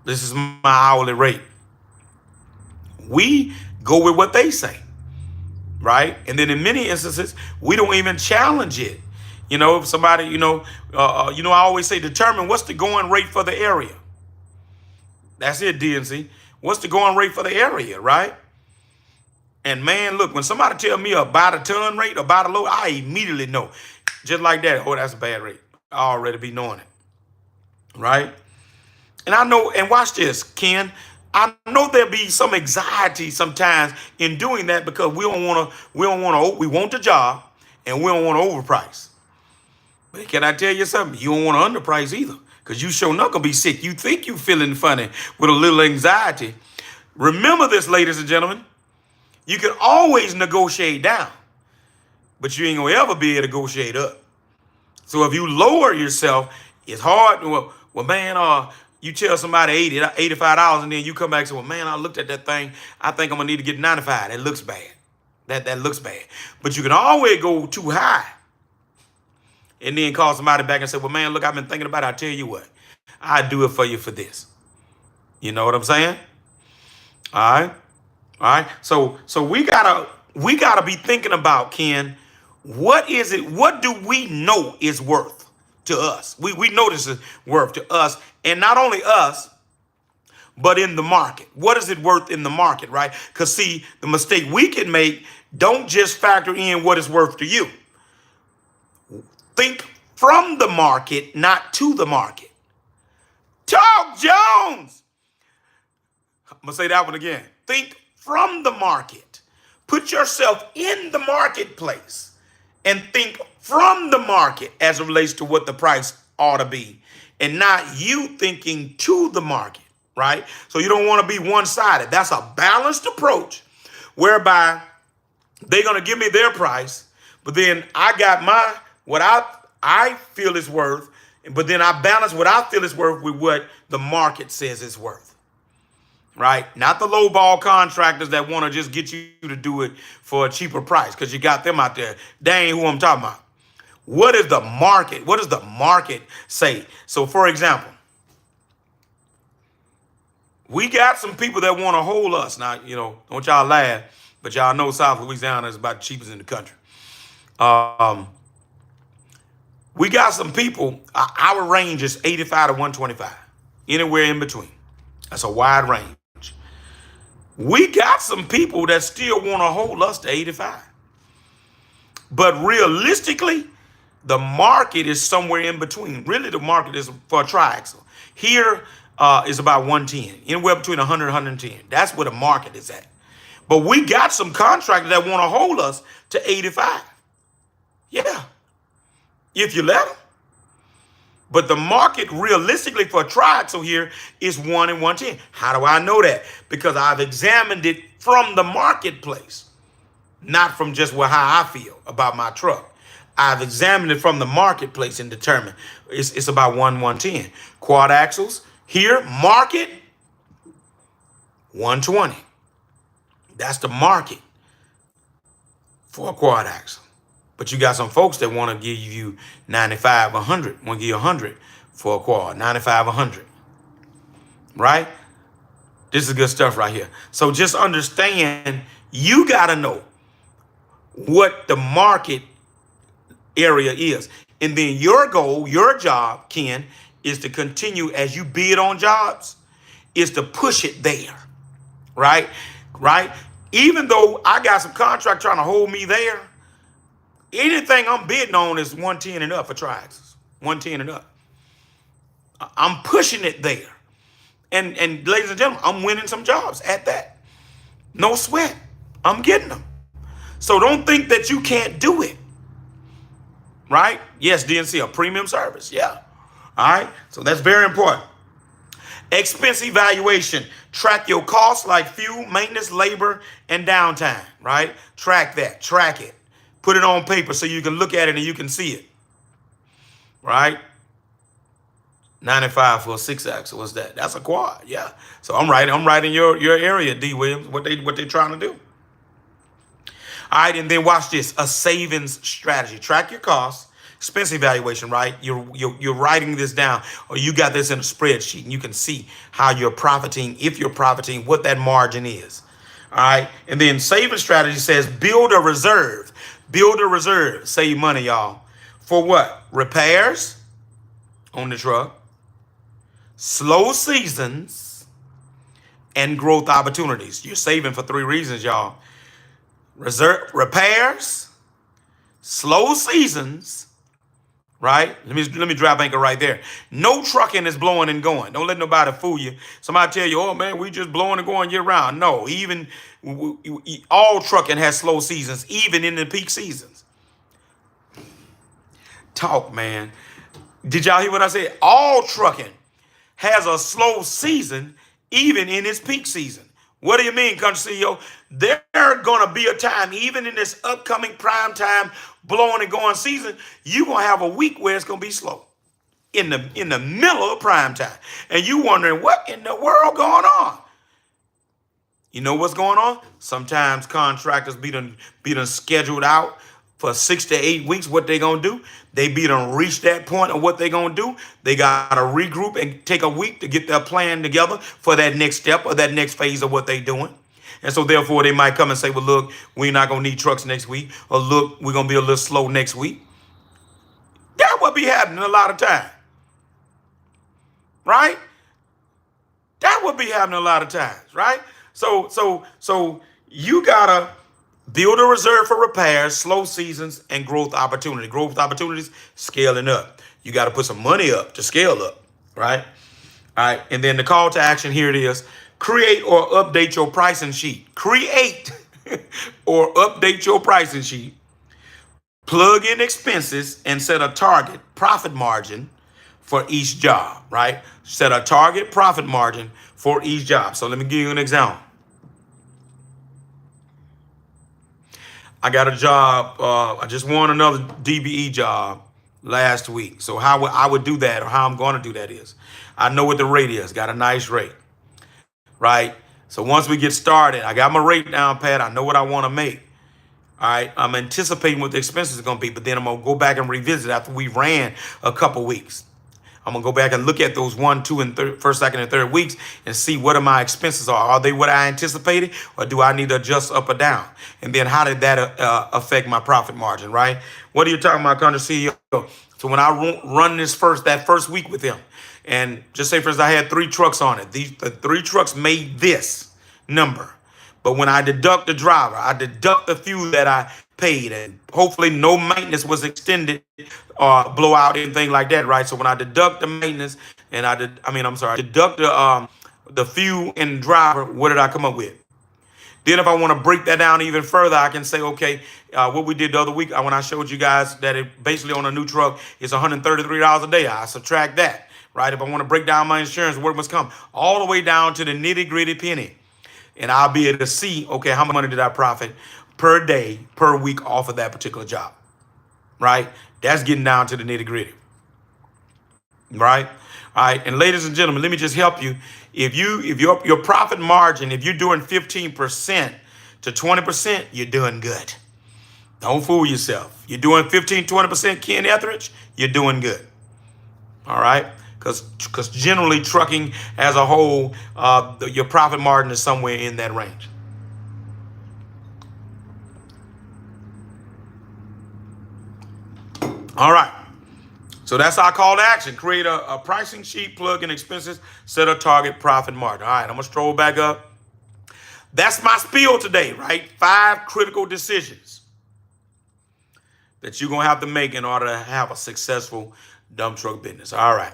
this is my hourly rate. We go with what they say, right? And then in many instances, we don't even challenge it. If somebody, I always say, determine what's the going rate for the area. That's it, DNC. What's the going rate for the area, right? And man, look, when somebody tell me about a ton rate, about a load, I immediately know. Just like that, oh, that's a bad rate. I already be knowing it, right? And I know, and watch this, Ken. I know there'll be some anxiety sometimes in doing that because we want the job and we don't want to overprice. But can I tell you something? You don't want to underprice either, because you sure not gonna be sick. You think you feeling funny with a little anxiety. Remember this, ladies and gentlemen. You can always negotiate down, but you ain't gonna ever be able to negotiate up. So if you lower yourself, it's hard. Well, man, you tell somebody $80, $85, and then you come back and say, well, man, I looked at that thing. I think I'm gonna need to get 95. That looks bad. That looks bad. But you can always go too high and then call somebody back and say, well, man, look, I've been thinking about it. I tell you what, I'd do it for you for this. You know what I'm saying? All right. So we gotta be thinking about, Ken, what is it? What do we know is worth to us? We know this is worth to us, and not only us, but in the market. What is it worth in the market, right? Because see, the mistake we can make, don't just factor in what it's worth to you. Think from the market, not to the market. Talk Jones. I'm going to say that one again. Think from the market. Put yourself in the marketplace and think from the market as it relates to what the price ought to be, and not you thinking to the market, right? So you don't want to be one-sided. That's a balanced approach whereby they're going to give me their price, but then I got what I feel is worth, but then I balance what I feel is worth with what the market says it's worth, right? Not the lowball contractors that want to just get you to do it for a cheaper price because you got them out there. They ain't who I'm talking about. What is the market? What does the market say? So, for example, we got some people that want to hold us. Now, don't y'all laugh, but y'all know South Louisiana is about the cheapest in the country. We got some people, our range is 85 to 125, anywhere in between. That's a wide range. We got some people that still want to hold us to 85. But realistically, the market is somewhere in between. Really, the market is for a triaxle. Here is about 110, anywhere between 100 and 110. That's where the market is at. But we got some contractors that want to hold us to 85. Yeah. If you let them. But the market realistically for a triaxle here is 1 and 110. How do I know that? Because I've examined it from the marketplace, not from just how I feel about my truck. I've examined it from the marketplace and determined it's about 110. Quad axles here, market 120. That's the market for a quad axle. But you got some folks that want to give you 95, 100, want to give you 100 for a quad, 95, 100, right? This is good stuff right here. So just understand, you got to know what the market area is. And then your goal, your job, Ken, is to continue as you bid on jobs, is to push it there, right? Right? Even though I got some contract trying to hold me there, anything I'm bidding on is 110 and up for triaxles, 110 and up. I'm pushing it there. And ladies and gentlemen, I'm winning some jobs at that. No sweat. I'm getting them. So don't think that you can't do it. Right? Yes, DNC, a premium service. Yeah. All right. So that's very important. Expense evaluation. Track your costs like fuel, maintenance, labor, and downtime, right? Track that. Track it. Put it on paper so you can look at it and you can see it, right? 95 for a 6-axle. What's that? That's a quad. Yeah. So I'm right in your area, D. Williams, what they trying to do. All right, and then watch this. A savings strategy. Track your costs. Expense evaluation, right? You're writing this down, or you got this in a spreadsheet, and you can see how you're profiting, if you're profiting, what that margin is. All right. And then savings strategy says build a reserve. Build a reserve. Save money, y'all. For what? Repairs on the truck, slow seasons, and growth opportunities. You're saving for 3 reasons, y'all. Reserve, repairs, slow seasons, right? Let me drop anchor right there. No trucking is blowing and going. Don't let nobody fool you. Somebody tell you, oh man, we just blowing and going year round. No, even all trucking has slow seasons, even in the peak seasons. Talk, man. Did y'all hear what I said? All trucking has a slow season, even in its peak season. What do you mean, country CEO? There's going to be a time, even in this upcoming prime time, blowing and going season, you're going to have a week where it's going to be slow in the middle of prime time. And you wondering, what in the world going on? You know what's going on? Sometimes contractors be done scheduled out for 6 to 8 weeks. What they going to do? They be done reach that point of what they going to do. They got to regroup and take a week to get their plan together for that next step or that next phase of what they doing. And so therefore they might come and say, well, look, we're not going to need trucks next week. Or look, we're going to be a little slow next week. That would be happening a lot of time. Right? That would be happening a lot of times, right? So you got to build a reserve for repairs, slow seasons, and growth opportunity. Growth opportunities, scaling up. You got to put some money up to scale up, right? All right. And then the call to action, here it is. Create or update your pricing sheet. Create or update your pricing sheet. Plug in expenses and set a target profit margin for each job, right? Set a target profit margin for each job. So let me give you an example. I got a job. I just won another DBE job last week. So how I would do that, or how I'm going to do that, is I know what the rate is. Got a nice rate, right? So once we get started, I got my rate down pat. I know what I want to make. All right. I'm anticipating what the expenses are going to be, but then I'm going to go back and revisit after we ran a couple weeks. I'm going to go back and look at those 1, 2, and first, second, and third weeks and see what my expenses are. Are they what I anticipated, or do I need to adjust up or down? And then how did that affect my profit margin, right? What are you talking about, country CEO? So when I run that first week with him, and just say, for instance, I had 3 trucks on it. The 3 trucks made this number. But when I deduct the driver, I deduct the fuel that I paid, and hopefully no maintenance was extended or blowout, anything like that, right? So when I deduct the maintenance and deduct the fuel and driver, what did I come up with? Then if I want to break that down even further, I can say, okay, what we did the other week when I showed you guys that it basically on a new truck is $133 a day. I subtract that, right? If I want to break down my insurance, what must come all the way down to the nitty gritty penny. And I'll be able to see, okay, how much money did I profit per day, per week off of that particular job, right? That's getting down to the nitty gritty, right? All right. And ladies and gentlemen, let me just help you. If your profit margin, if you're doing 15% to 20%, you're doing good. Don't fool yourself. You're doing 15, 20%, Ken Etheridge, you're doing good. All right. Because generally trucking as a whole, your profit margin is somewhere in that range. All right. So that's our call to action. Create a pricing sheet, plug in expenses, set a target profit margin. All right, I'm going to stroll back up. That's my spiel today, right? 5 critical decisions that you're going to have to make in order to have a successful dump truck business. All right.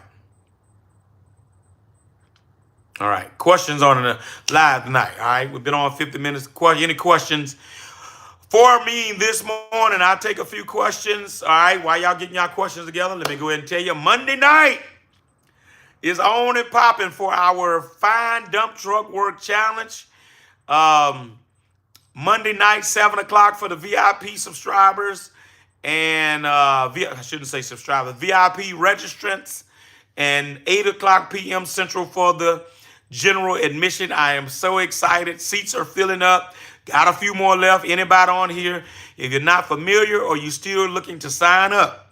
All right. Questions on the live tonight. All right. We've been on 50 minutes. Any questions for me this morning? I'll take a few questions. All right. While y'all getting y'all questions together, let me go ahead and tell you, Monday night is on and popping for our Fine Dump Truck Work Challenge. Um, Monday night, 7 o'clock for the VIP subscribers and I shouldn't say subscribers, VIP registrants, and 8 o'clock p.m. Central for the general admission. I am so excited. Seats are filling up. Got a few more left. Anybody on here, if you're not familiar or you're still looking to sign up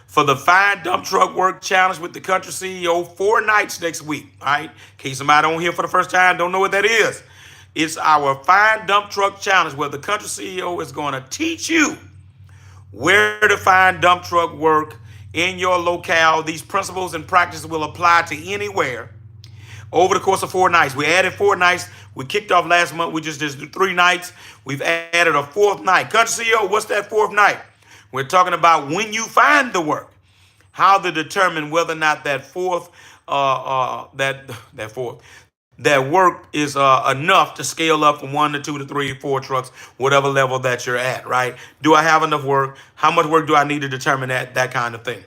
for the Fine Dump Truck Work Challenge with the Country CEO, 4 nights next week, all right? In case somebody on here for the first time don't know what that is. It's our Fine Dump Truck Challenge where the Country CEO is going to teach you where to find dump truck work in your locale. These principles and practices will apply to anywhere over the course of 4 nights. We added 4 nights. We kicked off last month. We just did 3 nights. We've added a 4th night. Country CEO, what's that 4th night? We're talking about when you find the work, how to determine whether or not that that work is enough to scale up from 1 to 2 to 3 to 4 trucks, whatever level that you're at, right? Do I have enough work? How much work do I need to determine that kind of thing?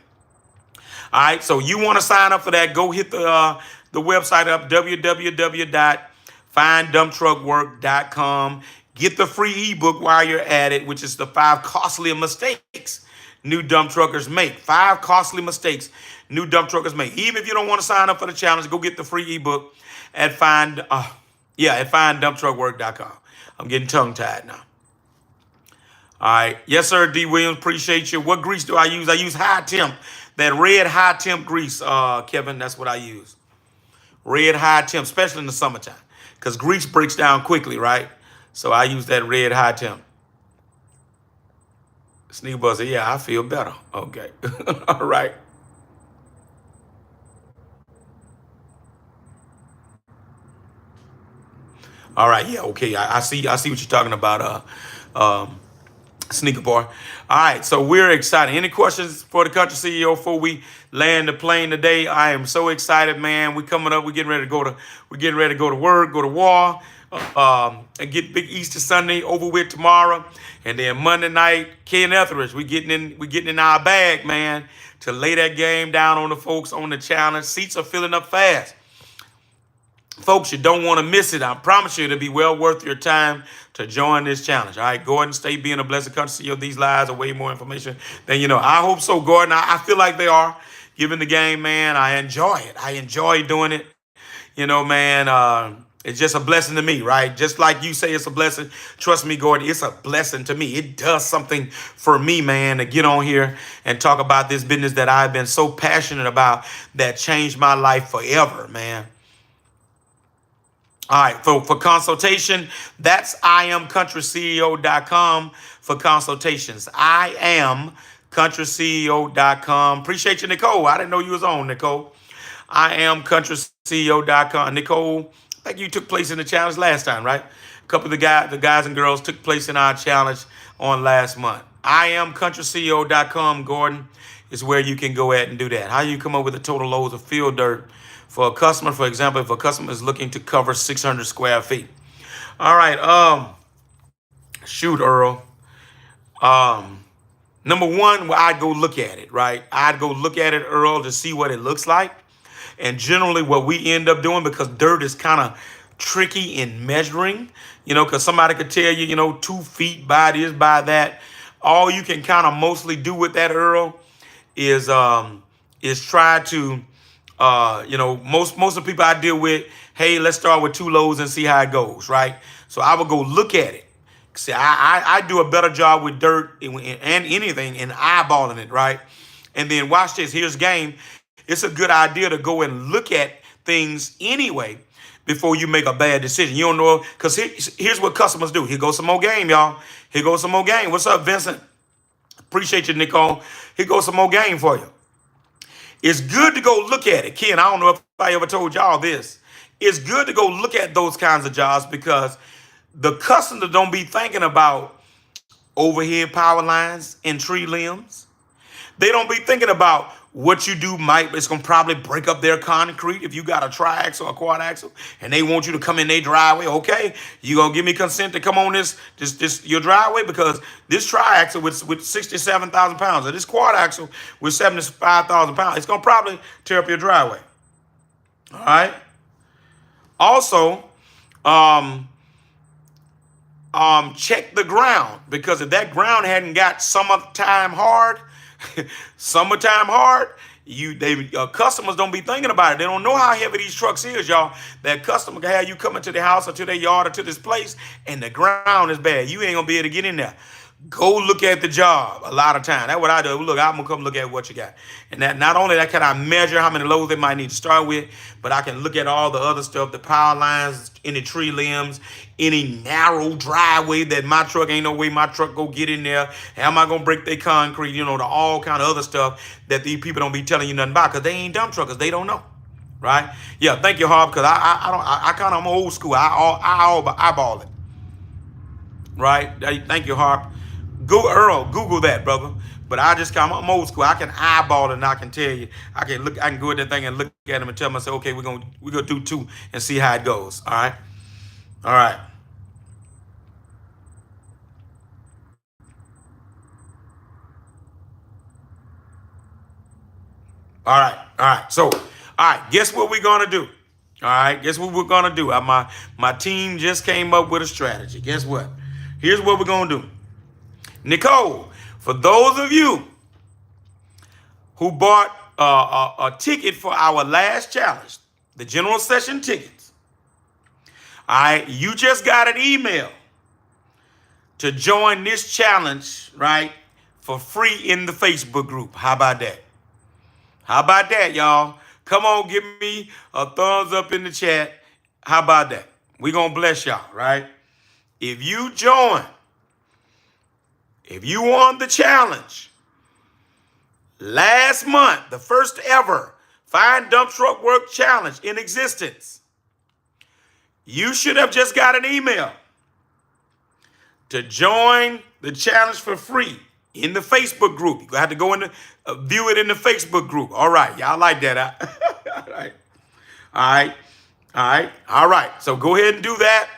All right, so you want to sign up for that, go hit the website up, www.findumptruckwork.com. Get the free ebook while you're at it, which is the 5 costly mistakes new dump truckers make. 5 costly mistakes new dump truckers make. Even if you don't want to sign up for the challenge, go get the free ebook at findumptruckwork.com. I'm getting tongue-tied now. All right. Yes, sir, D. Williams. Appreciate you. What grease do I use? I use high temp. That red high temp grease, Kevin, that's what I use. Red high temp, especially in the summertime, because grease breaks down quickly, right? So I use that red high temp. Sneak Buzzer, yeah, I feel better. Okay. All right. All right, yeah, okay. I see what you're talking about, Sneaker Boy. All right, so we're excited. Any questions for the Country CEO before we land the plane today? I am so excited, man. We're coming up. We're getting ready to go to work, go to war, and get Big Easter Sunday over with tomorrow. And then Monday night, Ken Etheridge, we getting in our bag, man, to lay that game down on the folks on the challenge. Seats are filling up fast. Folks, you don't want to miss it. I promise you it'll be well worth your time to join this challenge. All right, Gordon, stay being a blessed country. CEO. These lives are way more information than you know. I hope so, Gordon. I feel like they are. Given the game, man, I enjoy it. I enjoy doing it. You know, man, it's just a blessing to me, right? Just like you say it's a blessing. Trust me, Gordon, it's a blessing to me. It does something for me, man, to get on here and talk about this business that I've been so passionate about that changed my life forever, man. All right, for consultation, that's IamCountryCEO.com for consultations. IamCountryCEO.com. Appreciate you, Nicole. I didn't know you was on, Nicole. IamCountryCEO.com. Nicole, I think you took place in the challenge last time, right? A couple of the guys and girls took place in our challenge on last month. IamCountryCEO.com, Gordon, is where you can go at and do that. How you come up with the total loads of field dirt for a customer, for example, if a customer is looking to cover 600 square feet. All right, shoot, Earl. Number one, well, I'd go look at it, right? I'd go look at it, Earl, to see what it looks like. And generally what we end up doing, because dirt is kind of tricky in measuring, because somebody could tell you, 2 feet by this, by that. All you can kind of mostly do with that, Earl, is try to, most of the people I deal with, hey, let's start with 2 loads and see how it goes, right? So I would go look at it. See, I do a better job with dirt and anything and eyeballing it, right? And then watch this. Here's game. It's a good idea to go and look at things anyway before you make a bad decision. You don't know, because here's what customers do. Here goes some more game, y'all. Here goes some more game. What's up, Vincent? Appreciate you, Nicole. Here goes some more game for you. It's good to go look at it. Ken, I don't know if I ever told y'all this. It's good to go look at those kinds of jobs because the customer don't be thinking about overhead power lines and tree limbs. They don't be thinking about what you do it's going to probably break up their concrete if you got a triaxle or quad axle and they want you to come in their driveway. Okay, you going to give me consent to come on this your driveway because this triaxle with 67,000 pounds or this quad axle with 75,000 pounds, it's going to probably tear up your driveway. All right. Also, um, check the ground, because if that ground hadn't got summertime hard, summertime hard, customers don't be thinking about it. They don't know how heavy these trucks is, y'all. That customer can have you coming to the house or to their yard or to this place, and the ground is bad. You ain't gonna be able to get in there. Go look at the job. A lot of time. That's what I do. Look, I'm gonna come look at what you got. And that not only that can I measure how many loads they might need to start with, but I can look at all the other stuff, the power lines, any tree limbs, any narrow driveway that my truck ain't no way my truck go get in there. How am I gonna break their concrete? You know, the all kind of other stuff that these people don't be telling you nothing about, because they ain't dumb truckers. They don't know. Right? Yeah, thank you, Harp, because I'm old school. I eyeball it. Right? Thank you, Harp. Google that, brother. But I'm old school. I can eyeball it, and I can tell you. I can go at that thing and look at them and tell myself, okay, we're gonna do 2 and see how it goes. All right. All right. All right. All right. So, all right. Guess what we're gonna do? All right. Guess what we're gonna do? My team just came up with a strategy. Guess what? Here's what we're gonna do. Nicole, for those of you who bought a ticket for our last challenge, the general session tickets, all right, you just got an email to join this challenge, right, for free in the Facebook group. How about that? How about that, y'all? Come on, give me a thumbs up in the chat. How about that? We're going to bless y'all, right? If you won the challenge last month, the first ever Find Dump Truck Work Challenge in existence, you should have just got an email to join the challenge for free in the Facebook group. You have to go in view it in the Facebook group. All right. Y'all like that, huh? All right. All right. All right. All right. So go ahead and do that.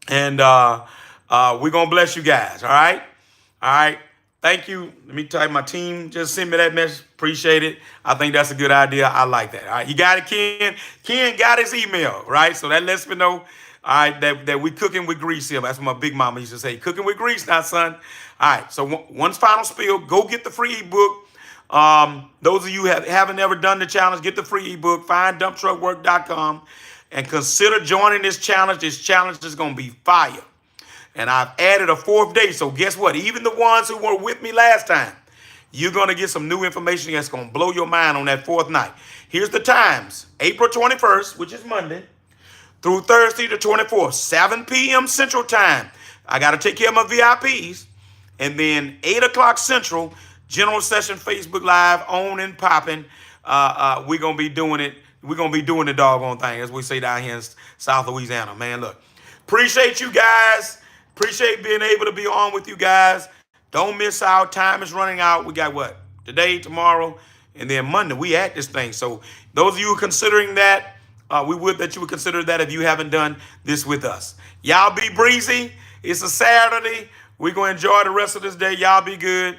And we're going to bless you guys. All right. All right. Thank you. Let me tell you, my team just sent me that message. Appreciate it. I think that's a good idea. I like that. All right. You got it, Ken? Ken got his email, right? So that lets me know, all right, that we cooking with grease here. That's what my big mama used to say. Cooking with grease now, son. All right. So one final spiel. Go get the free ebook. Those of you who haven't ever done the challenge, get the free ebook. FindDumpTruckWork.com and consider joining this challenge. This challenge is going to be fire. And I've added a 4th day. So guess what? Even the ones who were with me last time, you're going to get some new information that's going to blow your mind on that 4th night. Here's the times. April 21st, which is Monday, through Thursday the 24th, 7 p.m. Central Time. I got to take care of my VIPs. And then 8 o'clock Central, General Session Facebook Live, on and popping. We're going to be doing it. We're going to be doing the doggone thing, as we say down here in South Louisiana. Man, look. Appreciate you guys. Appreciate being able to be on with you guys. Don't miss out. Time is running out. We got what? Today, tomorrow, and then Monday. We at this thing. So those of you considering that, we would that you would consider that if you haven't done this with us. Y'all be breezy. It's a Saturday. We're going to enjoy the rest of this day. Y'all be good.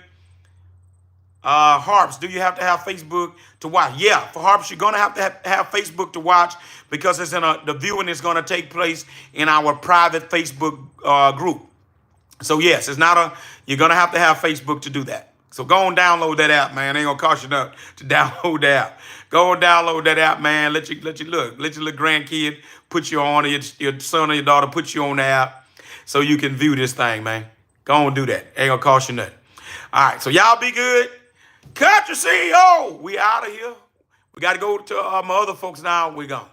Harps, do you have to have Facebook to watch? Yeah, for Harps, you're going to have Facebook to watch, because it's the viewing is going to take place in our private Facebook group. So yes, it's not you're going to have Facebook to do that. So go and download that app, man. It ain't going to cost you nothing to download the app. Go and download that app, man. Let your little grandkid put you on, or your son or your daughter put you on the app so you can view this thing, man. Go and do that. Ain't going to cost you nothing. All right, so y'all be good. Country CEO, we out of here. We got to go to my other folks now. We gone.